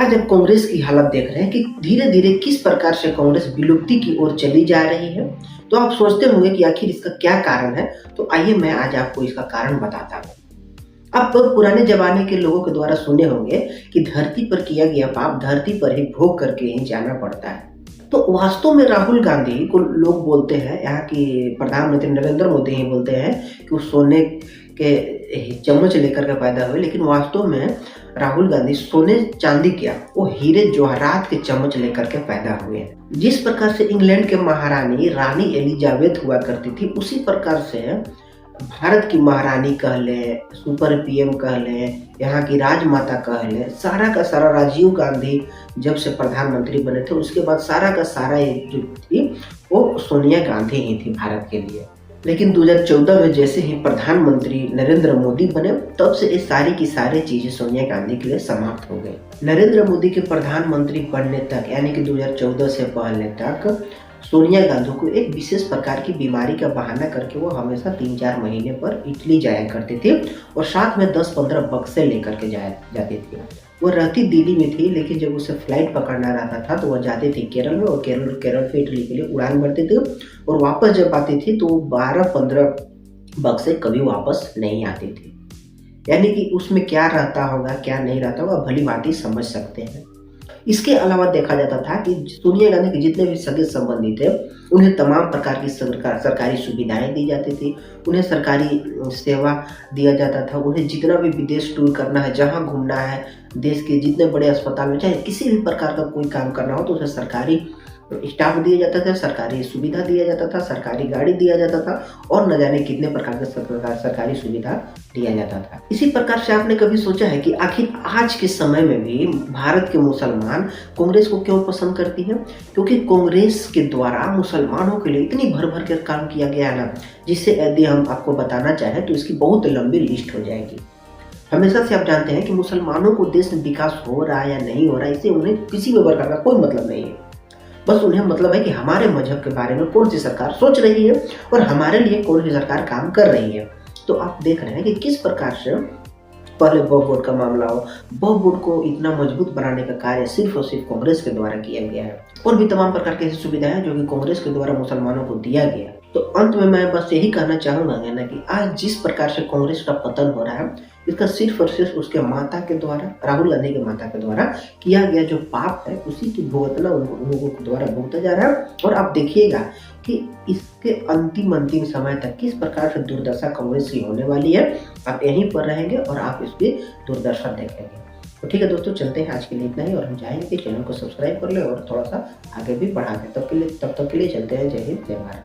आज अब कांग्रेस की हालत देख रहे हैं कि धीरे धीरे किस प्रकार से कांग्रेस विलुप्ति की ओर चली जा रही है। तो आप सोचते होंगे कि आखिर इसका क्या कारण है। तो आइए मैं आज आपको इसका कारण बताता हूँ। आप पुराने जमाने के लोगों के द्वारा सुने होंगे कि धरती पर किया गया पाप धरती पर ही भोग करके ही जाना पड़ता है। तो वास्तव में राहुल गांधी को लोग बोलते हैं, यहाँ की प्रधानमंत्री नरेंद्र मोदी ही बोलते हैं कि वो सोने के चम्मच लेकर के पैदा हुए, लेकिन वास्तव में राहुल गांधी सोने चांदी क्या, वो हीरे जवाहरात के चम्मच लेकर के पैदा हुए। जिस प्रकार से इंग्लैंड के महारानी रानी एलिजाबेथ हुआ करती थी, उसी प्रकार से भारत की महारानी कह लें, सुपर पीएम कह लें, यहाँ की राजमाता कह लें, सारा का सारा राजीव गांधी जब से प्रधानमंत्री बने थे उसके बाद सारा का सारा जो थी वो सोनिया गांधी ही थी भारत के लिए। लेकिन 2014 में जैसे ही प्रधानमंत्री नरेंद्र मोदी बने, तब से ये सारी की सारी चीजें सोनिया गांधी के लिए समाप्त हो गई। नरेंद्र मोदी के प्रधानमंत्री बनने तक यानी कि 2014 से पहले तक सोनिया गांधी को एक विशेष प्रकार की बीमारी का बहाना करके वो हमेशा 3-4 महीने पर इटली जाया करती थी और साथ में 10-15 बक्से लेकर के जाती थी। वो रहती दिल्ली में थी, लेकिन जब उसे फ्लाइट पकड़ना रहता था तो वह जाती थी केरल में और केरल से इटली के लिए उड़ान भरती थी और वापस जब आती थी तो 12-15 बक्से कभी वापस नहीं आती थी। यानी कि उसमें क्या रहता होगा क्या नहीं रहता होगा भली भांति समझ सकते हैं। इसके अलावा देखा जाता था कि सोनिया गांधी के जितने भी सगे संबंधी थे उन्हें तमाम प्रकार की सरकारी सुविधाएं दी जाती थी, उन्हें सरकारी सेवा दिया जाता था। उन्हें जितना भी विदेश टूर करना है, जहां घूमना है, देश के जितने बड़े अस्पताल में चाहे किसी भी प्रकार का कोई काम करना हो तो उसे सरकारी स्टाफ दिया जाता था, सरकारी सुविधा दिया जाता था, सरकारी गाड़ी दिया जाता था और न जाने कितने प्रकार के सरकारी सुविधा दिया जाता था। इसी प्रकार से आपने कभी सोचा है कि आखिर आज के समय में भी भारत के मुसलमान कांग्रेस को क्यों पसंद करती है? क्योंकि कांग्रेस के द्वारा मुसलमानों के लिए इतनी भर भर कर काम किया गया है ना, जिससे यदि हम आपको बताना चाहें तो इसकी बहुत लंबी लिस्ट हो जाएगी। हमेशा से आप जानते हैं कि मुसलमानों को देश में विकास हो रहा है या नहीं हो रहा है, इससे उन्हें किसी भी प्रकार का कोई मतलब नहीं है। बस उन्हें मतलब है कि हमारे मजहब के बारे में कौन सी सरकार सोच रही है और हमारे लिए कौन सी सरकार काम कर रही है। तो आप देख रहे हैं कि किस प्रकार से पहले वक्फ बोर्ड का मामला हो, वक्फ बोर्ड को इतना मजबूत बनाने का कार्य सिर्फ और सिर्फ कांग्रेस के द्वारा किया गया है और भी तमाम प्रकार की ऐसी सुविधाएं जो कि कांग्रेस के द्वारा मुसलमानों को दिया गया। तो अंत में मैं बस यही कहना चाहूंगा ना कि आज जिस प्रकार से कांग्रेस का पतन हो रहा है, इसका सिर्फ और सिर्फ उसके माता के द्वारा, राहुल गांधी के माता के द्वारा किया गया जो पाप है उसी की भुगतना उन लोगों के द्वारा भुगता जा रहा है। और आप देखिएगा कि इसके अंतिम समय तक किस प्रकार से दुर्दशा कांग्रेस की होने वाली है। आप यहीं पर रहेंगे और आप इसकी दुर्दशा देखेंगे। तो ठीक है दोस्तों, चलते हैं। आज के लिए इतना ही और हम चाहेंगे कि चैनल को सब्सक्राइब कर ले और थोड़ा सा आगे भी बढ़ा दें। तब तक के लिए चलते हैं। जय हिंद, जय भारत।